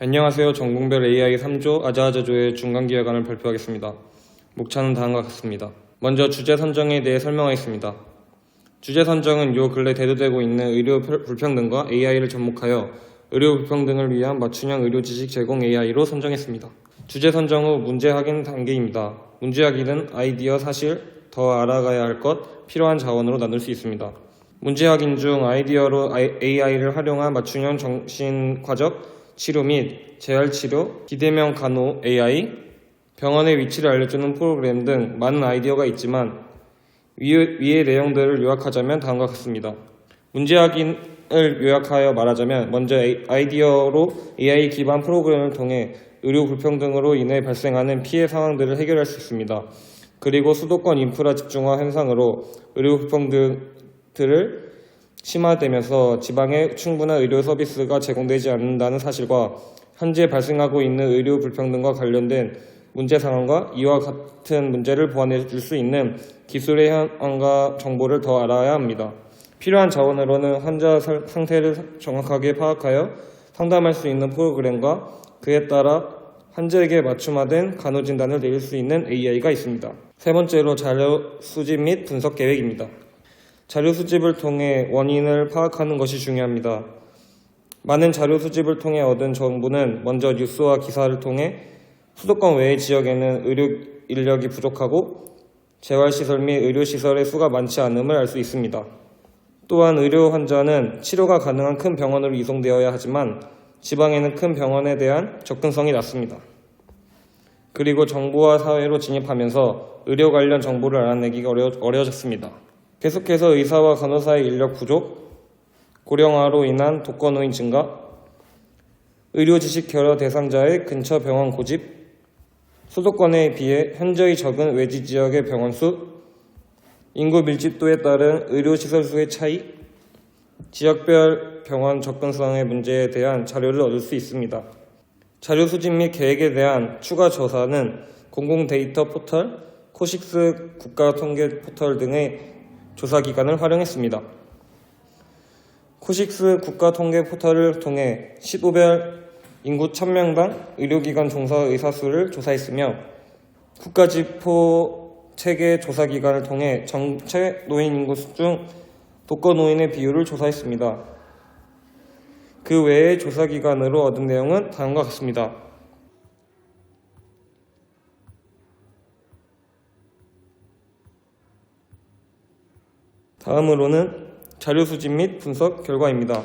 안녕하세요. 전공별 AI 3조 아자아자조의 중간기획안을 발표하겠습니다. 목차는 다음과 같습니다. 먼저 주제 선정에 대해 설명하겠습니다. 주제 선정은 요 근래 대두되고 있는 의료 불평등과 AI를 접목하여 의료 불평등을 위한 맞춤형 의료 지식 제공 AI로 선정했습니다. 주제 선정 후 문제 확인 단계입니다. 문제 확인은 아이디어, 사실, 더 알아가야 할 것, 필요한 자원으로 나눌 수 있습니다. 문제 확인 중 아이디어로 AI를 활용한 맞춤형 정신과적 치료 및 재활치료, 비대면 간호 AI, 병원의 위치를 알려주는 프로그램 등 많은 아이디어가 있지만 위의 내용들을 요약하자면 다음과 같습니다. 문제 확인을 요약하여 말하자면 먼저 아이디어로 AI 기반 프로그램을 통해 의료 불평등으로 인해 발생하는 피해 상황들을 해결할 수 있습니다. 그리고 수도권 인프라 집중화 현상으로 의료 불평등들을 심화되면서 지방에 충분한 의료 서비스가 제공되지 않는다는 사실과 현재 발생하고 있는 의료 불평등과 관련된 문제 상황과 이와 같은 문제를 보완해 줄 수 있는 기술의 현황과 정보를 더 알아야 합니다. 필요한 자원으로는 환자 상태를 정확하게 파악하여 상담할 수 있는 프로그램과 그에 따라 환자에게 맞춤화된 간호진단을 내릴 수 있는 AI가 있습니다. 세 번째로 자료 수집 및 분석 계획입니다. 자료 수집을 통해 원인을 파악하는 것이 중요합니다. 많은 자료 수집을 통해 얻은 정보는 먼저 뉴스와 기사를 통해 수도권 외의 지역에는 의료 인력이 부족하고 재활시설 및 의료시설의 수가 많지 않음을 알 수 있습니다. 또한 의료 환자는 치료가 가능한 큰 병원으로 이송되어야 하지만 지방에는 큰 병원에 대한 접근성이 낮습니다. 그리고 정보화 사회로 진입하면서 의료 관련 정보를 알아내기가 어려워졌습니다. 계속해서 의사와 간호사의 인력 부족, 고령화로 인한 독거노인 증가, 의료 지식 결여 대상자의 근처 병원 고집, 수도권에 비해 현저히 적은 외지 지역의 병원 수, 인구 밀집도에 따른 의료시설 수의 차이, 지역별 병원 접근성의 문제에 대한 자료를 얻을 수 있습니다. 자료 수집 및 계획에 대한 추가 조사는 공공 데이터 포털, 코식스 국가통계 포털 등의 조사기관을 활용했습니다. 코식스 국가통계 포털을 통해 시도별 인구 1000명당 의료기관 종사 의사 수를 조사했으며 국가지포 체계 조사기관을 통해 정체 노인 인구 중 독거노인의 비율을 조사했습니다. 그 외의 조사기관으로 얻은 내용은 다음과 같습니다. 다음으로는 자료 수집 및 분석 결과입니다.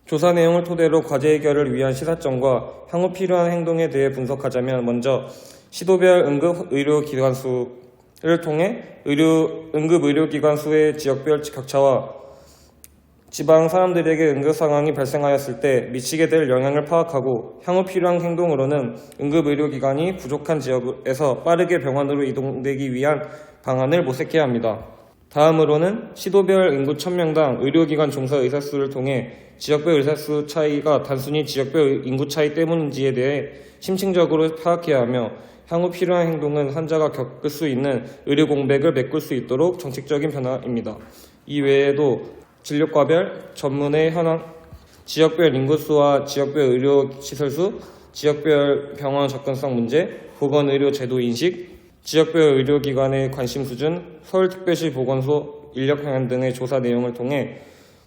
조사 내용을 토대로 과제 해결을 위한 시사점과 향후 필요한 행동에 대해 분석하자면 먼저 시도별 응급의료기관 수를 통해 응급의료기관 수의 지역별 격차와 지방 사람들에게 응급 상황이 발생하였을 때 미치게 될 영향을 파악하고 향후 필요한 행동으로는 응급의료기관이 부족한 지역에서 빠르게 병원으로 이동되기 위한 방안을 모색해야 합니다. 다음으로는 시도별 인구 1000명당 의료기관 종사 의사수를 통해 지역별 의사수 차이가 단순히 지역별 인구 차이 때문인지에 대해 심층적으로 파악해야 하며 향후 필요한 행동은 환자가 겪을 수 있는 의료 공백을 메꿀 수 있도록 정책적인 변화입니다. 이 외에도 진료과별, 전문의 현황, 지역별 인구수와 지역별 의료시설수, 지역별 병원 접근성 문제, 보건의료 제도 인식, 지역별 의료기관의 관심 수준, 서울특별시 보건소 인력 평안 등의 조사 내용을 통해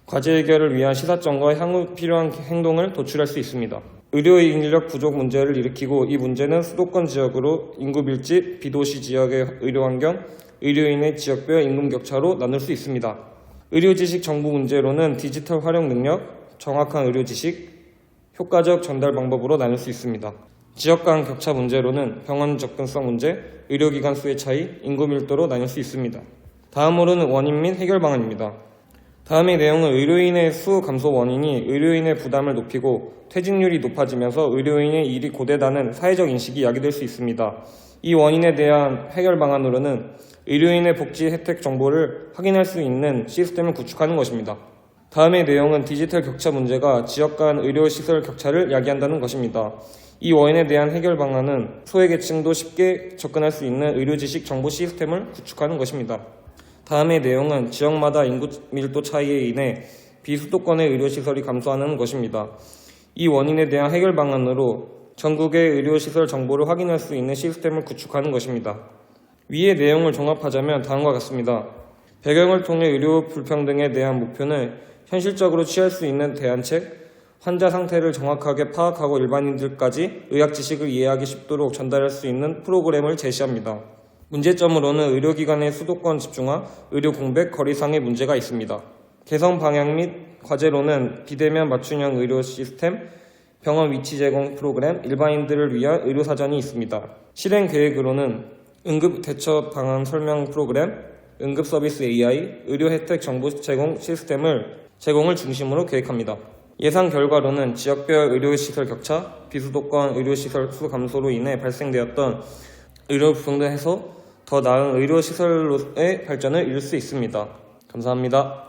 과제 해결을 위한 시사점과 향후 필요한 행동을 도출할 수 있습니다. 의료 인력 부족 문제를 일으키고 이 문제는 수도권 지역으로 인구 밀집, 비도시 지역의 의료환경, 의료인의 지역별 임금 격차로 나눌 수 있습니다. 의료지식 정보 문제로는 디지털 활용 능력, 정확한 의료지식, 효과적 전달 방법으로 나눌 수 있습니다. 지역 간 격차 문제로는 병원 접근성 문제, 의료기관 수의 차이, 인구 밀도로 나눌 수 있습니다. 다음으로는 원인 및 해결 방안입니다. 다음의 내용은 의료인의 수 감소 원인이 의료인의 부담을 높이고 퇴직률이 높아지면서 의료인의 일이 고되다는 사회적 인식이 야기될 수 있습니다. 이 원인에 대한 해결 방안으로는 의료인의 복지 혜택 정보를 확인할 수 있는 시스템을 구축하는 것입니다. 다음의 내용은 디지털 격차 문제가 지역 간 의료시설 격차를 야기한다는 것입니다. 이 원인에 대한 해결 방안은 소외계층도 쉽게 접근할 수 있는 의료지식 정보 시스템을 구축하는 것입니다. 다음의 내용은 지역마다 인구 밀도 차이에 인해 비수도권의 의료시설이 감소하는 것입니다. 이 원인에 대한 해결 방안으로 전국의 의료시설 정보를 확인할 수 있는 시스템을 구축하는 것입니다. 위의 내용을 종합하자면 다음과 같습니다. 배경을 통해 의료 불평등에 대한 목표는 현실적으로 취할 수 있는 대안책, 환자 상태를 정확하게 파악하고 일반인들까지 의학 지식을 이해하기 쉽도록 전달할 수 있는 프로그램을 제시합니다. 문제점으로는 의료기관의 수도권 집중화, 의료 공백, 거리상의 문제가 있습니다. 개선 방향 및 과제로는 비대면 맞춤형 의료 시스템, 병원 위치 제공 프로그램, 일반인들을 위한 의료사전이 있습니다. 실행 계획으로는 응급 대처 방안 설명 프로그램, 응급 서비스 AI, 의료 혜택 정보 제공 시스템을 제공을 중심으로 계획합니다. 예상 결과로는 지역별 의료시설 격차, 비수도권 의료시설 수 감소로 인해 발생되었던 의료 불평등 해소, 더 나은 의료시설로의 발전을 이룰 수 있습니다. 감사합니다.